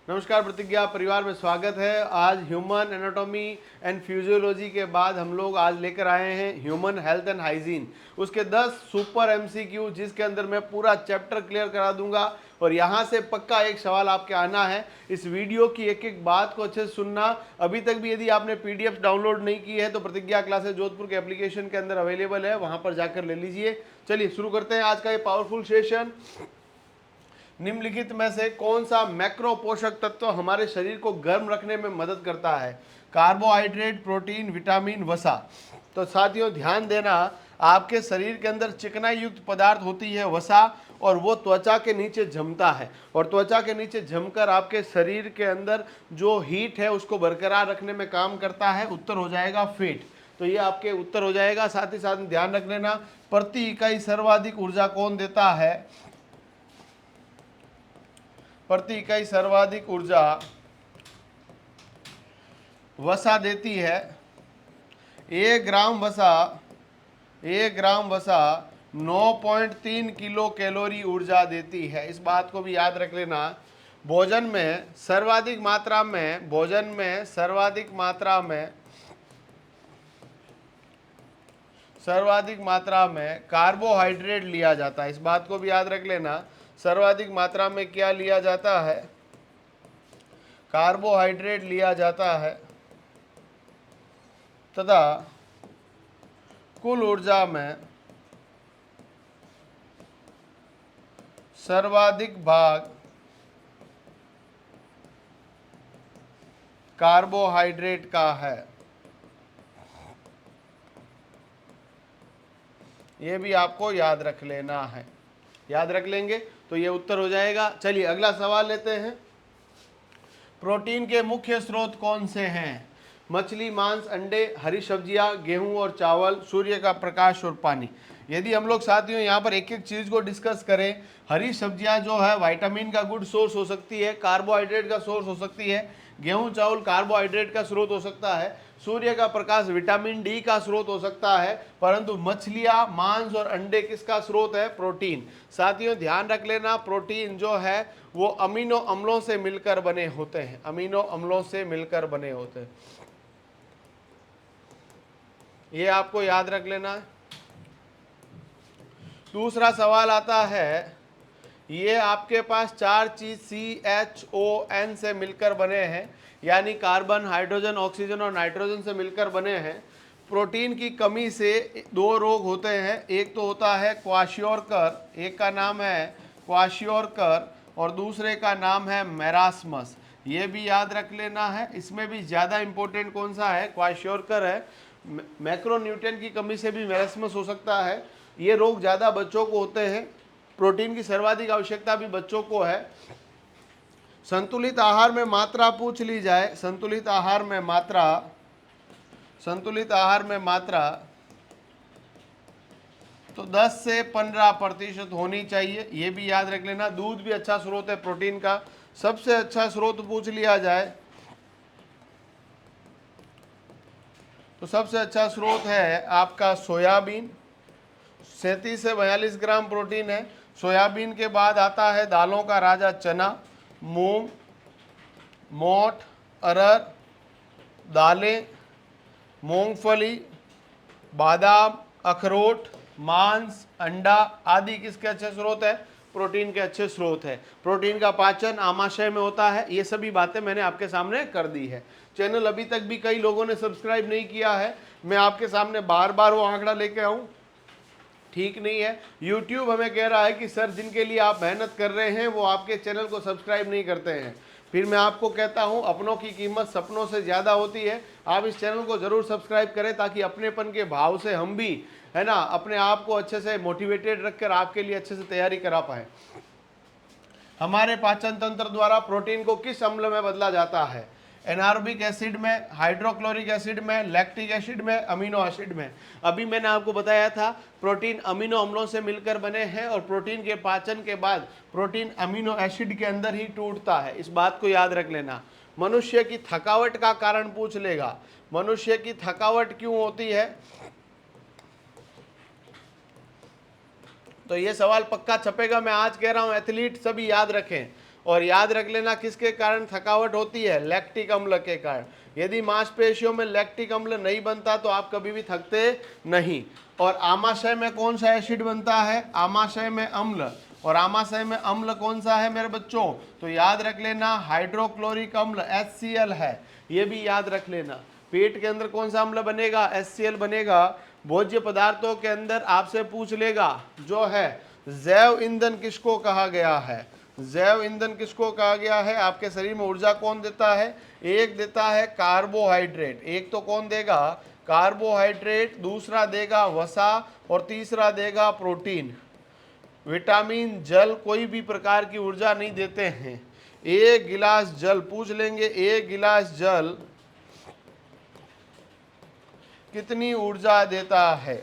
नमस्कार, प्रतिज्ञा परिवार में स्वागत है। आज ह्यूमन एनाटॉमी एंड फिजियोलॉजी के बाद हम लोग आज लेकर आए हैं ह्यूमन हेल्थ एंड हाइजीन, उसके 10 सुपर एमसीक्यू, जिसके अंदर मैं पूरा चैप्टर क्लियर करा दूंगा और यहाँ से पक्का एक सवाल आपके आना है। इस वीडियो की एक एक बात को अच्छे से सुनना। अभी तक भी यदि आपने पीडीएफ डाउनलोड नहीं की है तो प्रतिज्ञा क्लासेस जोधपुर के एप्लीकेशन के अंदर अवेलेबल है, वहाँ पर जाकर ले लीजिए। चलिए शुरू करते हैं आज का ये पावरफुल सेशन। निम्नलिखित में से कौन सा मैक्रो पोषक तत्व हमारे शरीर को गर्म रखने में मदद करता है? कार्बोहाइड्रेट, प्रोटीन, विटामिन, वसा। तो साथियों ध्यान देना, आपके शरीर के अंदर चिकनाई युक्त पदार्थ होती है वसा, और वो त्वचा के नीचे जमता है और त्वचा के नीचे जमकर आपके शरीर के अंदर जो हीट है उसको बरकरार रखने में काम करता है। उत्तर हो जाएगा फैट। तो ये आपके उत्तर हो जाएगा। साथ ही साथ ध्यान रख लेना, प्रति इकाई सर्वाधिक ऊर्जा कौन देता है? प्रति इकाई सर्वाधिक ऊर्जा वसा देती है। 1 ग्राम वसा 9.3 किलो कैलोरी ऊर्जा देती है। इस बात को भी याद रख लेना। भोजन में सर्वाधिक मात्रा में कार्बोहाइड्रेट लिया जाता है। इस बात को भी याद रख लेना। सर्वाधिक मात्रा में क्या लिया जाता है? कार्बोहाइड्रेट लिया जाता है तथा कुल ऊर्जा में सर्वाधिक भाग कार्बोहाइड्रेट का है। यह भी आपको याद रख लेना है। याद रख लेंगे तो ये उत्तर हो जाएगा। चलिए अगला सवाल लेते हैं। प्रोटीन के मुख्य स्रोत कौन से हैं? मछली, मांस, अंडे, हरी सब्जियां, गेहूं और चावल, सूर्य का प्रकाश और पानी। यदि हम लोग साथियों यहाँ पर एक एक चीज को डिस्कस करें, हरी सब्जियां जो है विटामिन का गुड सोर्स हो सकती है, कार्बोहाइड्रेट का सोर्स हो सकती है। गेहूं चावल कार्बोहाइड्रेट का स्रोत हो सकता है। सूर्य का प्रकाश विटामिन डी का स्रोत हो सकता है। परंतु मछलियां, मांस और अंडे किसका स्रोत है? प्रोटीन। साथियों ध्यान रख लेना, प्रोटीन जो है वो अमीनो अम्लों से मिलकर बने होते हैं। अमीनो अम्लों से मिलकर बने होते हैं, ये आपको याद रख लेना है। दूसरा सवाल आता है, ये आपके पास 4 चीज CHON से मिलकर बने हैं, यानी कार्बन, हाइड्रोजन, ऑक्सीजन और नाइट्रोजन से मिलकर बने हैं। प्रोटीन की कमी से 2 रोग होते हैं। एक तो होता है क्वाशियोरकर, एक का नाम है क्वाशियोरकर और दूसरे का नाम है मेरास्मस। ये भी याद रख लेना है। इसमें भी ज़्यादा इंपॉर्टेंट कौन सा है? क्वाशियोरकर है। मैक्रोन्यूट्रिएंट की कमी से भी मेरास्मस हो सकता है। ये रोग ज़्यादा बच्चों को होते हैं। प्रोटीन की सर्वाधिक आवश्यकता भी बच्चों को है। संतुलित आहार में मात्रा पूछ ली जाए, संतुलित आहार में मात्रा तो 10 से 15% होनी चाहिए। ये भी याद रख लेना। दूध भी अच्छा स्रोत है प्रोटीन का। सबसे अच्छा स्रोत पूछ लिया जाए तो सबसे अच्छा स्रोत है आपका सोयाबीन। 37 से 42 ग्राम प्रोटीन है। सोयाबीन के बाद आता है दालों का राजा चना, मूंग, मोठ, अरहर, दालें, मूंगफली, बादाम, अखरोट, मांस, अंडा आदि किसके अच्छे स्रोत है? प्रोटीन के अच्छे स्रोत है। प्रोटीन का पाचन आमाशय में होता है। ये सभी बातें मैंने आपके सामने कर दी है। चैनल अभी तक भी कई लोगों ने सब्सक्राइब नहीं किया है। मैं आपके सामने बार बार वो आंकड़ा लेके आऊं, ठीक नहीं है। YouTube हमें कह रहा है कि सर जिनके लिए आप मेहनत कर रहे हैं वो आपके चैनल को सब्सक्राइब नहीं करते हैं। फिर मैं आपको कहता हूं, अपनों की कीमत सपनों से ज़्यादा होती है। आप इस चैनल को ज़रूर सब्सक्राइब करें ताकि अपनेपन के भाव से हम भी, है ना, अपने आप को अच्छे से मोटिवेटेड रखकर आपके लिए अच्छे से तैयारी करा पाए। हमारे पाचन तंत्र द्वारा प्रोटीन को किस अम्ल में बदला जाता है? एनारोबिक एसिड में, हाइड्रोक्लोरिक एसिड में, लैक्टिक एसिड में, अमीनो एसिड में। अभी मैंने आपको बताया था प्रोटीन अमीनो अम्लों से मिलकर बने हैं और प्रोटीन के पाचन के बाद प्रोटीन अमीनो एसिड के अंदर ही टूटता है। इस बात को याद रख लेना। मनुष्य की थकावट का कारण पूछ लेगा। मनुष्य की थकावट क्यों होती है? तो ये सवाल पक्का छपेगा, मैं आज कह रहा हूं। एथलीट सभी याद रखें, और याद रख लेना किसके कारण थकावट होती है, लैक्टिक अम्ल के कारण। यदि मांसपेशियों में लैक्टिक अम्ल नहीं बनता तो आप कभी भी थकते नहीं। और आमाशय में कौन सा एसिड बनता है, आमाशय में अम्ल। और आमाशय में अम्ल कौन सा है मेरे बच्चों, तो याद रख लेना हाइड्रोक्लोरिक अम्ल HCl है, ये भी याद रख लेना। पेट के अंदर कौन सा अम्ल बनेगा, HCl बनेगा। भोज्य पदार्थों के अंदर आपसे पूछ लेगा जो है जैव ईंधन किसको कहा गया है, जैव ईंधन किसको कहा गया है, आपके शरीर में ऊर्जा कौन देता है, एक देता है कार्बोहाइड्रेट, एक तो कौन देगा कार्बोहाइड्रेट, दूसरा देगा वसा और तीसरा देगा प्रोटीन। विटामिन जल कोई भी प्रकार की ऊर्जा नहीं देते हैं। एक गिलास जल पूछ लेंगे, एक गिलास जल कितनी ऊर्जा देता है,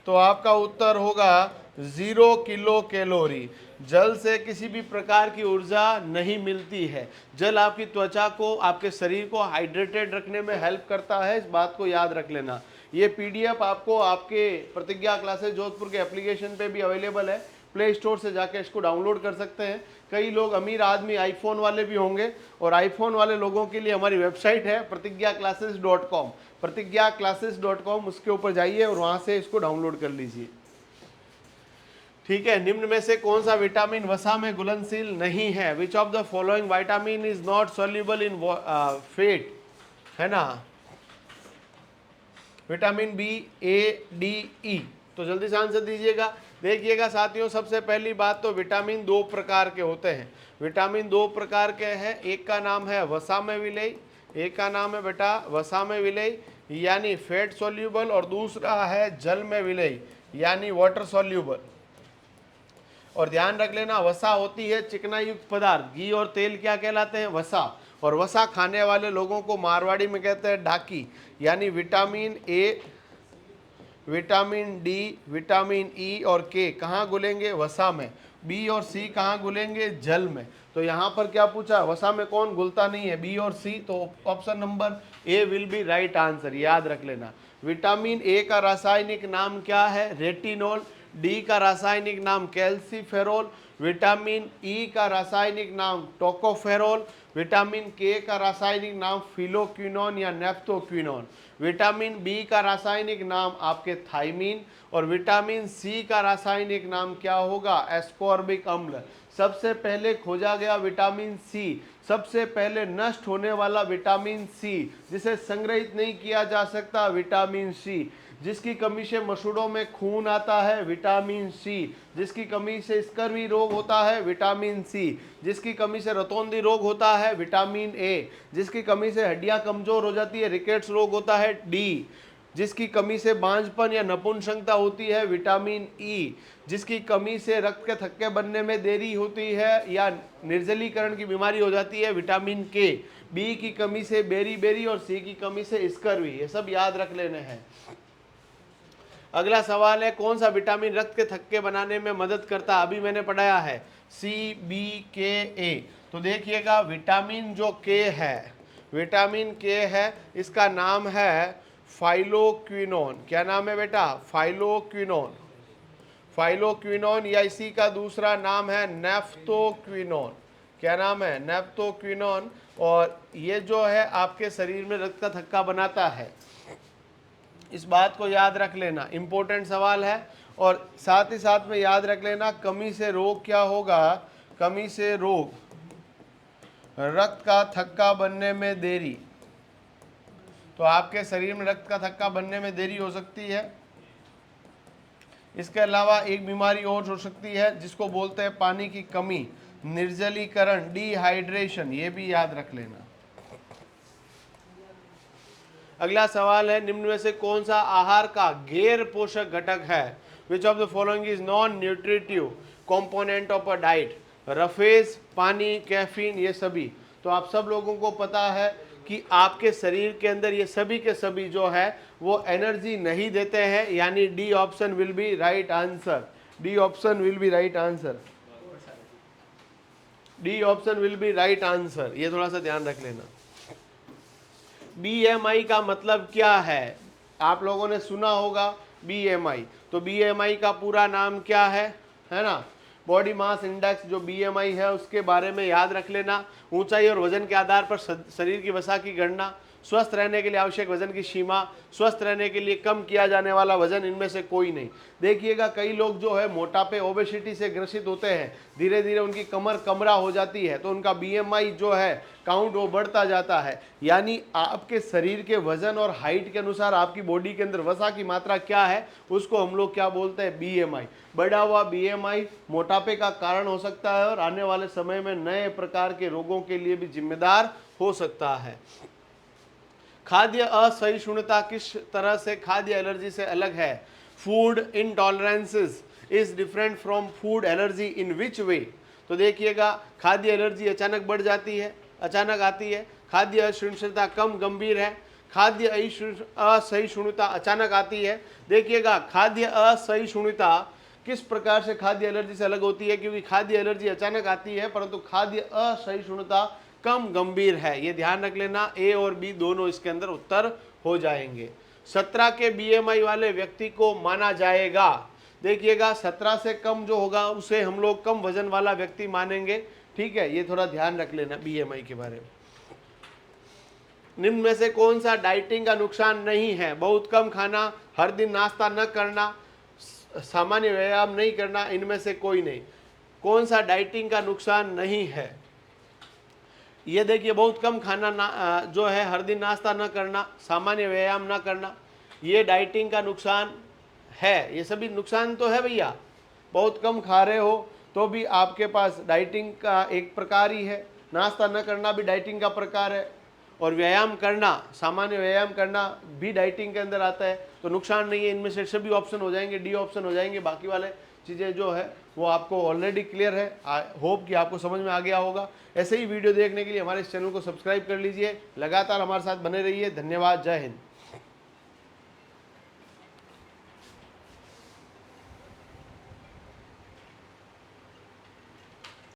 तो आपका उत्तर होगा 0 किलो कैलोरी। जल से किसी भी प्रकार की ऊर्जा नहीं मिलती है। जल आपकी त्वचा को, आपके शरीर को हाइड्रेटेड रखने में हेल्प करता है, इस बात को याद रख लेना। ये PDF आपको आपके प्रतिज्ञा क्लासेस जोधपुर के एप्लीकेशन पे भी अवेलेबल है, प्ले स्टोर से जाके इसको डाउनलोड कर सकते हैं। कई लोग अमीर आदमी आईफोन वाले भी होंगे, और आईफोन वाले लोगों के लिए हमारी वेबसाइट है प्रतिज्ञाclasses.com, प्रतिज्ञाclasses.com, उसके ऊपर जाइए और वहाँ से इसको डाउनलोड कर लीजिए। ठीक है, निम्न में से कौन सा विटामिन वसा में घुलनशील नहीं है, which of the following vitamin is not soluble in fat, है ना, vitamin B, A, D, E। तो जल्दी से आंसर दीजिएगा। देखिएगा साथियों, सबसे पहली बात तो विटामिन 2 प्रकार के होते हैं, विटामिन 2 प्रकार के हैं। एक का नाम है वसा में विलेय, एक का नाम है बेटा वसा में विलेय यानी फैट सॉल्यूबल, और दूसरा है जल में विलेय यानी वाटर सॉल्यूबल। और ध्यान रख लेना, वसा होती है चिकना युक्त पदार्थ, घी और तेल क्या कहलाते हैं, वसा। और वसा खाने वाले लोगों को मारवाड़ी में कहते हैं डाकी। यानी vitamin A, vitamin D, vitamin E और K कहाँ घुलेंगे, वसा में। B और C कहाँ घुलेंगे, जल में। तो यहाँ पर क्या पूछा, वसा में कौन घुलता नहीं है, B और C, तो option number A will be right answer, याद रख लेना। विटामिन A का रासायनिक नाम क्या है, रेटिनॉल। D का रासायनिक नाम कैल्सीफेरोल। विटामिन E का रासायनिक नाम टोकोफेरोल। विटामिन K का रासायनिक नाम फिलोक्विनोन या नेफ्थोक्विनोन। विटामिन B का रासायनिक नाम आपके थाइमीन। और विटामिन C का रासायनिक नाम क्या होगा, एस्कॉर्बिक अम्ल। सबसे पहले खोजा गया विटामिन C, सबसे पहले नष्ट होने वाला विटामिन C, जिसे संग्रहित नहीं किया जा सकता, विटामिन C। जिसकी कमी से मसूड़ों में खून आता है, विटामिन C। जिसकी कमी से स्कर्वी रोग होता है, विटामिन C। जिसकी कमी से रतौंधी रोग होता है, विटामिन A। जिसकी कमी से हड्डियां कमजोर हो जाती है, रिकेट्स रोग होता है, D। जिसकी कमी से बांझपन या नपुंसकता होती है, विटामिन E। जिसकी कमी से रक्त के थक्के बनने में देरी होती है या निर्जलीकरण की बीमारी हो जाती है, विटामिन K। B की कमी से बेरी और C की कमी से स्कर्वी, ये सब याद रख लेने हैं। अगला सवाल है, कौन सा विटामिन रक्त के थक्के बनाने में मदद करता है, अभी मैंने पढ़ाया है CBKA। तो देखिएगा विटामिन जो K है, विटामिन K है, इसका नाम है फाइलोक्विनोन। क्या नाम है बेटा, फाइलोक्विनोन, फाइलोक्विनोन, या इसी का दूसरा नाम है नेफ्थोक्विनोन। क्या नाम है, नेफ्थोक्विनोन। और ये जो है आपके शरीर में रक्त का थक्का बनाता है, इस बात को याद रख लेना, इंपॉर्टेंट सवाल है। और साथ ही साथ में याद रख लेना, कमी से रोग क्या होगा, कमी से रोग, रक्त का थक्का बनने में देरी। तो आपके शरीर में रक्त का थक्का बनने में देरी हो सकती है। इसके अलावा एक बीमारी और हो सकती है जिसको बोलते हैं पानी की कमी, निर्जलीकरण, डिहाइड्रेशन, ये भी याद रख लेना। अगला सवाल है, निम्न में से कौन सा आहार का गैर पोषक घटक है, which of the following is non nutritive component of a diet, roughage, पानी, कैफीन, ये सभी। तो आप सब लोगों को पता है कि आपके शरीर के अंदर ये सभी के सभी जो है वो एनर्जी नहीं देते हैं, यानी D option will be right answer, D option will be right answer, D option will be right answer, ये थोड़ा सा ध्यान रख लेना। BMI का मतलब क्या है, आप लोगों ने सुना होगा BMI। तो BMI का पूरा नाम क्या है ना, बॉडी मास इंडेक्स जो BMI है उसके बारे में याद रख लेना। ऊंचाई और वजन के आधार पर शरीर की वसा की गणना, स्वस्थ रहने के लिए आवश्यक वजन की सीमा, स्वस्थ रहने के लिए कम किया जाने वाला वजन, इनमें से कोई नहीं। देखिएगा कई लोग जो है मोटापे ओबेसिटी से ग्रसित होते हैं, धीरे धीरे उनकी कमर कमरा हो जाती है तो उनका BMI जो है काउंट वो बढ़ता जाता है। यानी आपके शरीर के वजन और हाइट के अनुसार आपकी बॉडी के अंदर वसा की मात्रा क्या है उसको हम लोग क्या बोलते हैं, BMI। बढ़ा हुआ BMI मोटापे का कारण हो सकता है और आने वाले समय में नए प्रकार के रोगों के लिए भी जिम्मेदार हो सकता है। खाद्य असहिष्णुता किस तरह से खाद्य एलर्जी से अलग है? Food intolerances is different from food allergy in which way? तो देखिएगा खाद्य एलर्जी अचानक बढ़ जाती है, अचानक आती है। खाद्य असहिष्णुता कम गंभीर है। खाद्य असहिष्णुता अचानक आती है। देखिएगा खाद्य असहिष्णुता किस प्रकार से खाद्य एलर्जी से अलग होती है, क्योंकि खाद्य एलर्जी अचानक आती है परंतु खाद्य असहिष्णुता कम गंभीर है। ये ध्यान रख लेना, ए और बी दोनों इसके अंदर उत्तर हो जाएंगे। 17 के BMI वाले व्यक्ति को माना जाएगा। देखिएगा 17 से कम जो होगा उसे हम लोग कम वजन वाला व्यक्ति मानेंगे। ठीक है, ये थोड़ा ध्यान रख लेना BMI के बारे में। निम्न में से कौन सा डाइटिंग का नुकसान नहीं है? बहुत कम खाना, हर दिन नाश्ता न करना, सामान्य व्यायाम नहीं करना, इनमें से कोई नहीं। कौन सा डाइटिंग का नुकसान नहीं है? ये देखिए बहुत कम खाना जो है, हर दिन नाश्ता न करना, सामान्य व्यायाम न करना, ये डाइटिंग का नुकसान है। ये सभी नुकसान तो है भैया। बहुत कम खा रहे हो तो भी आपके पास डाइटिंग का एक प्रकार ही है, नाश्ता न करना भी डाइटिंग का प्रकार है, और व्यायाम करना, सामान्य व्यायाम करना भी डाइटिंग के अंदर आता है। तो नुकसान नहीं है। इनमें से सभी ऑप्शन हो जाएंगे, डी ऑप्शन हो जाएंगे। बाकी वाले चीज़ें जो है वो आपको ऑलरेडी क्लियर है। आई होप कि आपको समझ में आ गया होगा। ऐसे ही वीडियो देखने के लिए हमारे इस चैनल को सब्सक्राइब कर लीजिए। लगातार हमारे साथ बने रहिए। धन्यवाद। जय हिंद।